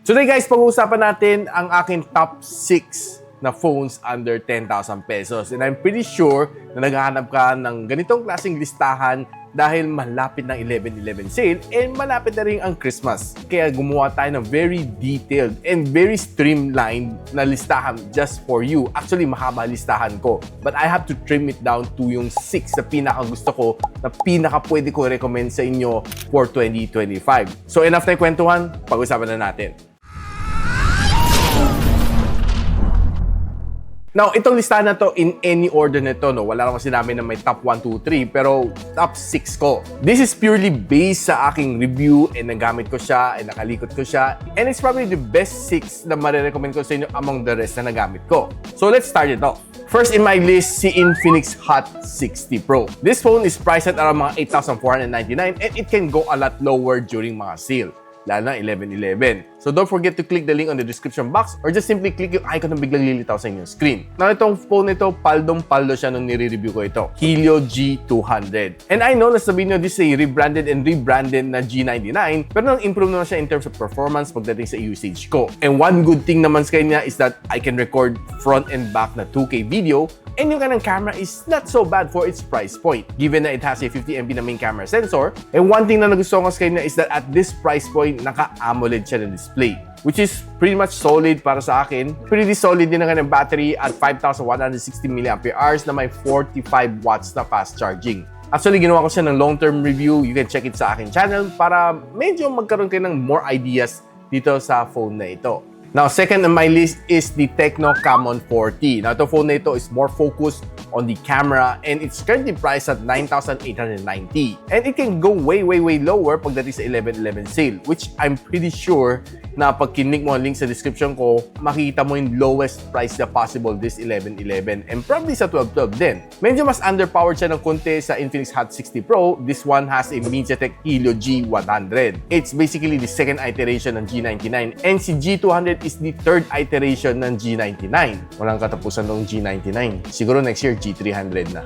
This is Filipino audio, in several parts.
Today guys, pag-uusapan natin ang aking top 6 na phones under 10,000 pesos. And I'm pretty sure na naghahanap ka ng ganitong klaseng listahan dahil malapit ng 11/11 sale and malapit na rin ang Christmas. Kaya gumawa tayo ng very detailed and very streamlined na listahan just for you. Actually, mahaba listahan ko. But I have to trim it down to yung 6 na pinaka gusto ko, na pinaka pwede ko recommend sa inyo for 2025. So enough na kwentuhan, pag-usapan na natin. Now, itong listahan na to, in any order na to, no? Wala naman sinabi na may top 1, 2, 3, pero top 6 ko. This is purely based sa aking review and nagamit ko siya and nakalikot ko siya. And it's probably the best 6 na marirecommend ko sa inyo among the rest na nagamit ko. So, let's start it off. First in my list, si Infinix HOT 60 Pro. This phone is priced at around mga 8,499 and it can go a lot lower during mga sale, lalo na 11/11. So don't forget to click the link on the description box or just simply click yung icon na biglang lilitaw sa inyong screen. Now, itong phone nito, paldong-paldo siya nung nire-review ko ito. Helio G200. And I know na sabihin nyo, this is a rebranded na G99, pero nang improve naman siya in terms of performance pagdating sa usage ko. And one good thing naman sa kanya is that I can record front and back na 2K video, and yung kanyang camera is not so bad for its price point, given na it has a 50MP na main camera sensor. And one thing na nagustuhan ko sa kanya is that at this price point, naka-AMOLED siya na display, which is pretty much solid para sa akin. Pretty solid din ang kanyang battery at 5,160 mAh na may 45 watts na fast charging. Actually, ginawa ko siya ng long-term review. You can check it sa aking channel para medyo magkaroon kayo ng more ideas dito sa phone na ito. Now, second on my list is the Tecno Camon 40. Now, the phone na ito is more focused on the camera and it's currently priced at 9,890. And it can go way lower pagdating sa 11/11 sale, which I'm pretty sure na pag kinlik mo ang link sa description ko, makikita mo yung lowest price na possible this 11/11 and probably sa 12/12 din. Medyo mas underpowered siya ng konti sa Infinix HOT 60 Pro. This one has a MediaTek Helio G100. It's basically the second iteration ng G99 and si G200 is the third iteration ng G99. Walang katapusan ng G99. Siguro next year, G300 na.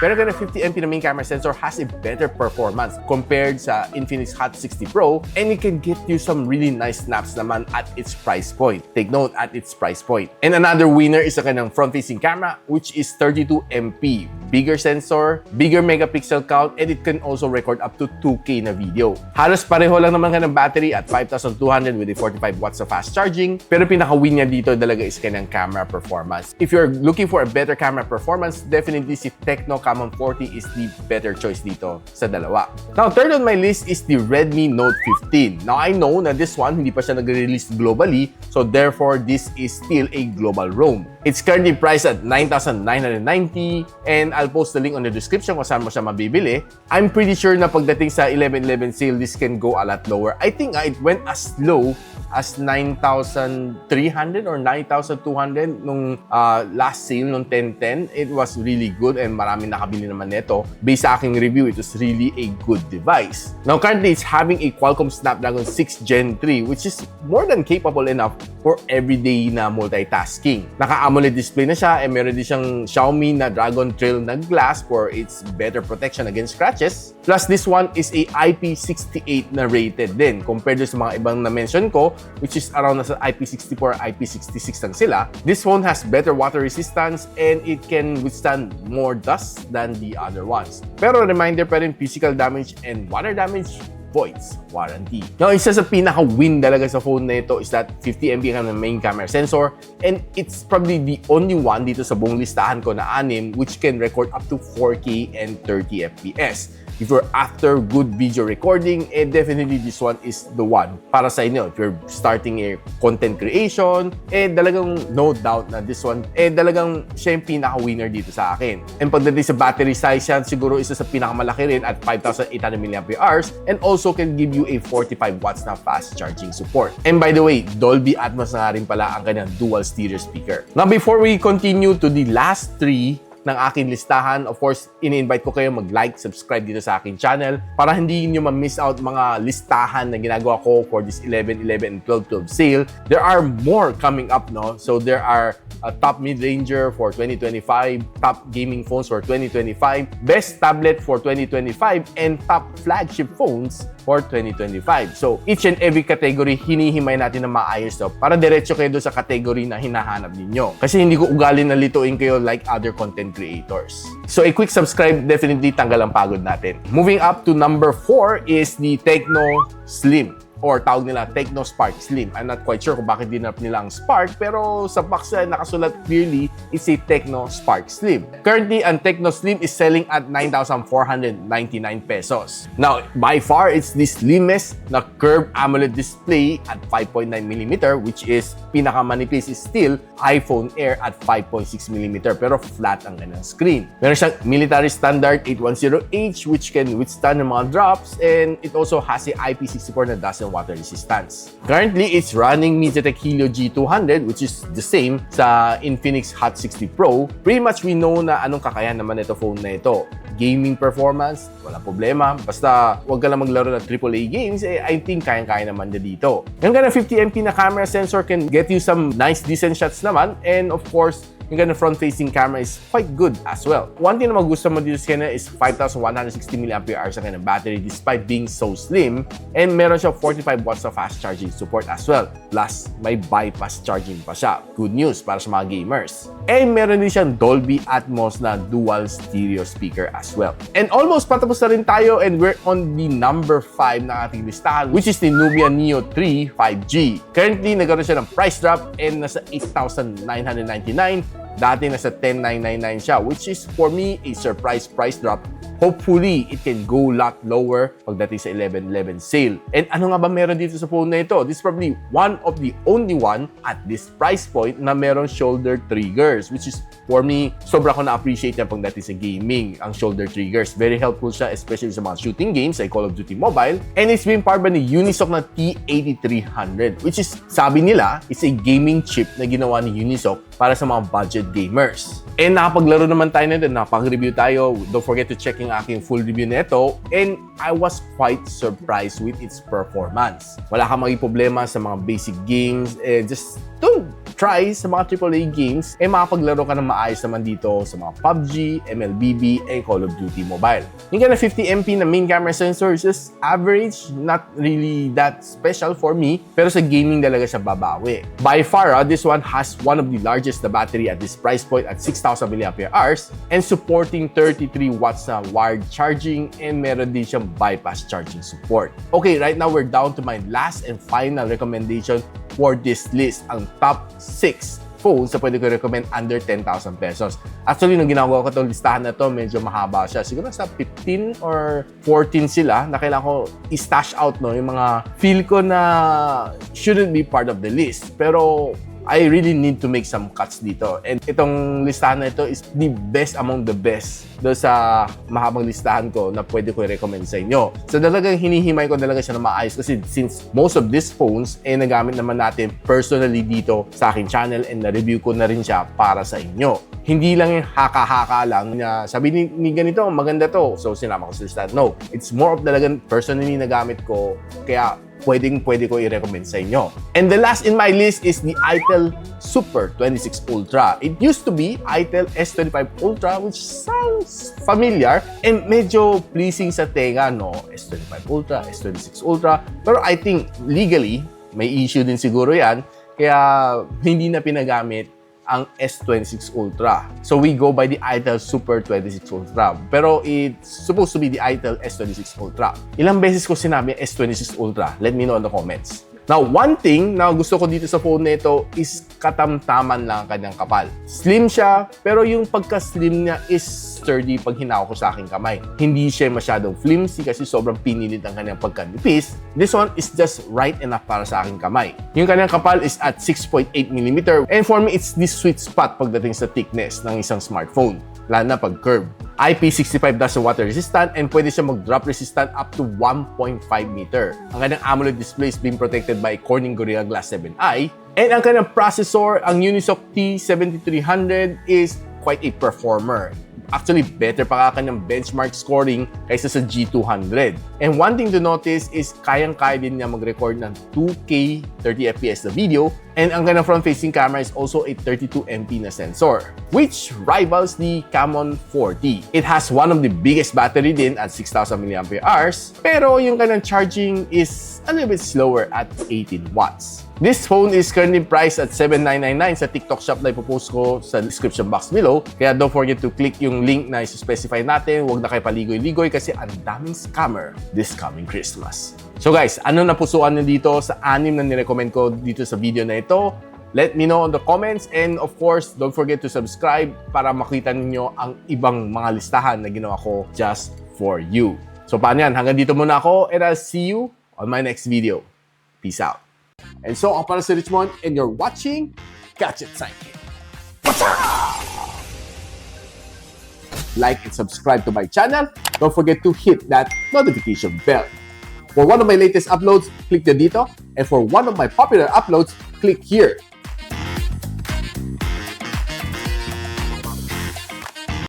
Pero ganun, 50MP na main camera sensor has a better performance compared sa Infinix HOT 60 Pro, and it can get you some really nice snaps naman at its price point. Take note, at its price point. And another winner is sa kanyang front-facing camera, which is 32MP. Bigger sensor, bigger megapixel count, and it can also record up to 2K na video. Halos pareho lang naman kanyang battery at 5,200 with a 45 watts of fast charging. Pero pinaka-win niya dito talaga is kanyang camera performance. If you're looking for a better camera performance, definitely si Tecno Camon 40 is the better choice dito sa dalawa. Now, third on my list is the Redmi Note 15. Now, I know na this one, hindi pa siya nag-release globally, so therefore, this is still a global roam. It's currently priced at 9,990 and I'll post the link on the description kung saan mo siya mabibili. I'm pretty sure na pagdating sa 11/11 sale, this can go a lot lower. I think it went as low as 9,300 or 9,200 nung last sale nung 10/10. It was really good and maraming nakabili naman nito. Based sa aking review, it was really a good device. Now, currently, it's having a Qualcomm Snapdragon 6 Gen 3, which is more than capable enough for everyday na multitasking. Naka-AMOLED display na siya and meron din siyang Xiaomi na Dragon Trail na glass for its better protection against scratches. Plus, this one is a IP68 na rated din compared sa mga ibang na-mention ko, which is around nasa IP64 or IP66 lang sila. This phone has better water resistance and it can withstand more dust than the other ones. Pero reminder pa rin, physical damage and water damage voids warranty. Now, isa sa pinaka-win talaga sa phone na ito is that 50MP ang main camera sensor and it's probably the only one dito sa buong listahan ko na 6 which can record up to 4K and 30 FPS. If you're after good video recording, definitely this one is the one para sa inyo. If you're starting a content creation, talagang no doubt na this one, talagang siya yung pinaka-winner dito sa akin. And pagdating sa battery size yan, siguro isa sa pinakamalaki rin at 5,800 mAh and also can give you a 45 watts na fast charging support. And by the way, Dolby Atmos na nga rin pala ang kanyang dual stereo speaker. Now, before we continue to the last 3 ng aking listahan. Of course, ini-invite ko kayo mag-like, subscribe dito sa aking channel para hindi niyo ma-miss out mga listahan na ginagawa ko for this 11/11 and 12/12 sale. There are more coming up, no? So there are a top mid-ranger for 2025, top gaming phones for 2025, best tablet for 2025, and top flagship phones for 2025. So, each and every category, hinihimay natin na maayos to para diretso kayo doon sa category na hinahanap ninyo. Kasi hindi ko ugali na lituin kayo like other content creators. So, a quick subscribe, definitely tanggal ang pagod natin. Moving up to number 4 is the Tecno Slim, or tawag nila Tecno Spark Slim. I'm not quite sure kung bakit dinap nila ang Spark, pero sa box na nakasulat clearly, it's a Tecno Spark Slim. Currently, ang Tecno Slim is selling at 9,499 pesos. Now, by far, it's the slimmest na curved AMOLED display at 5.9mm, which is pinakamanipis is still iPhone Air at 5.6mm, pero flat ang kanyang screen. Meron siyang military standard 810H, which can withstand ng mga drops, and it also has a IP64 na dust and water resistance. Currently, it's running MediaTek Helio G200, which is the same sa Infinix HOT 60 Pro. Pretty much we know na anong kakayahan naman ito phone na ito. Gaming performance, wala problema. Basta huwag ka lang maglaro ng AAA games, I think kayang-kaya naman na dito. Yung ganang 50MP na camera sensor can get you some nice decent shots naman, and of course, yung ganang front-facing camera is quite good as well. One thing na magustuhan mo dito sa kanya is 5,160 mAh ang kanyang battery despite being so slim, and meron siya 45 watts of fast charging support as well. Plus, may bypass charging pa siya. Good news para sa mga gamers. And meron din siyang Dolby Atmos na dual stereo speaker as well. And almost patapos na rin tayo, and we're on the number 5 na ating listahan, which is the Nubia Neo 3 5G. Currently, nagkaroon siya ng price drop and nasa 8,999. Dati nasa 10,999 siya, which is for me a surprise price drop. Hopefully, it can go a lot lower pagdating sa 11/11 sale. And ano nga ba meron dito sa phone na ito? This is probably one of the only one at this price point na meron shoulder triggers, which is for me, sobra ko na-appreciate yan pagdating sa gaming, ang shoulder triggers. Very helpful siya, especially sa mga shooting games like Call of Duty Mobile. And it's being powered by the Unisoc na T8300, which is, sabi nila, it's a gaming chip na ginawa ni Unisoc para sa mga budget gamers. And nakapaglaro naman tayo nito, nakapag-review tayo. Don't forget to check yung aking full review nito. And I was quite surprised with its performance. Wala kang maging problema sa mga basic games. Just don't try sa mga AAA games. Makapaglaro ka na maayos naman dito sa mga PUBG, MLBB, and Call of Duty Mobile. Yung na 50MP na main camera sensor is just average, not really that special for me. Pero sa gaming talaga siya babawi. By far, this one has one of the largest na battery at this price point at 6,000 mAh and supporting 33 watts na wired charging, and meron din siyang bypass charging support. Okay, right now we're down to my last and final recommendation for this list, ang top 6 phones na pwede ko recommend under 10,000 pesos. Actually, nung ginagawa ko itong listahan na to, medyo mahaba siya. Siguro sa 15 or 14 sila na kailangan ko i-stash out, no, yung mga feel ko na shouldn't be part of the list. Pero I really need to make some cuts dito. And itong listahan na ito is the best among the best doon sa mahabang listahan ko na pwede ko i-recommend sa inyo. So talagang hinihimay ko talaga siya na maayos kasi since most of these phones nagamit naman natin personally dito sa aking channel, and na-review ko na rin siya para sa inyo. Hindi lang yung haka-haka lang na sabi ni ganito, maganda to, so sinama ko sa listahan. No, it's more of talagang personally nagamit ko, kaya pwede ko i-recommend sa inyo. And the last in my list is the Itel Super 26 Ultra. It used to be Itel S25 Ultra, which sounds familiar and medyo pleasing sa tenga, no? S25 Ultra, S26 Ultra. Pero I think legally, may issue din siguro yan, kaya hindi na pinagamit ang S26 Ultra. So we go by the Itel Super 26 Ultra. Pero it's supposed to be the Itel S26 Ultra. Ilang beses ko sinabi S26 Ultra? Let me know in the comments. Now, one thing na gusto ko dito sa phone na ito is katamtaman lang ang kanyang kapal. Slim siya, pero yung pagka-slim niya is sturdy pag hinawak ko sa aking kamay. Hindi siya masyadong flimsy kasi sobrang pinilit ang kanyang pagkanipis. This one is just right enough para sa aking kamay. Yung kanyang kapal is at 6.8mm, and for me, it's this sweet spot pagdating sa thickness ng isang smartphone, lalo na pag curve. IP65 dust and water resistant, and pwede siya mag-drop resistant up to 1.5 meter. Ang kanyang AMOLED display is being protected by Corning Gorilla Glass 7i. And ang kanyang processor, ang Unisoc T7300, is quite a performer. Actually, better pa ka kanyang benchmark scoring kaysa sa G200. And one thing to notice is kayang-kaya din niya mag-record ng 2K 30fps na video And ang kanyang front-facing camera is also a 32MP na sensor, which rivals the Camon 40. It has one of the biggest battery din at 6,000 mAh, pero yung kanyang charging is a little bit slower at 18 watts. This phone is currently priced at 7,999 sa TikTok shop na ipopost ko sa description box below. Kaya don't forget to click yung link na i-specify natin. Huwag na kayo paligoy-ligoy kasi ang daming scammer this coming Christmas. So guys, ano napusuan nyo dito sa 6 na nirecommend ko dito sa video na ito? Let me know in the comments, and of course, don't forget to subscribe para makita ninyo ang ibang mga listahan na ginawa ko just for you. So paano yan? Hanggang dito muna ako, and I'll see you on my next video. Peace out. And so, ako para si Richmond, and you're watching Gadget Sidekick. Like and subscribe to my channel. Don't forget to hit that notification bell. For one of my latest uploads, click the dito. And for one of my popular uploads, click here.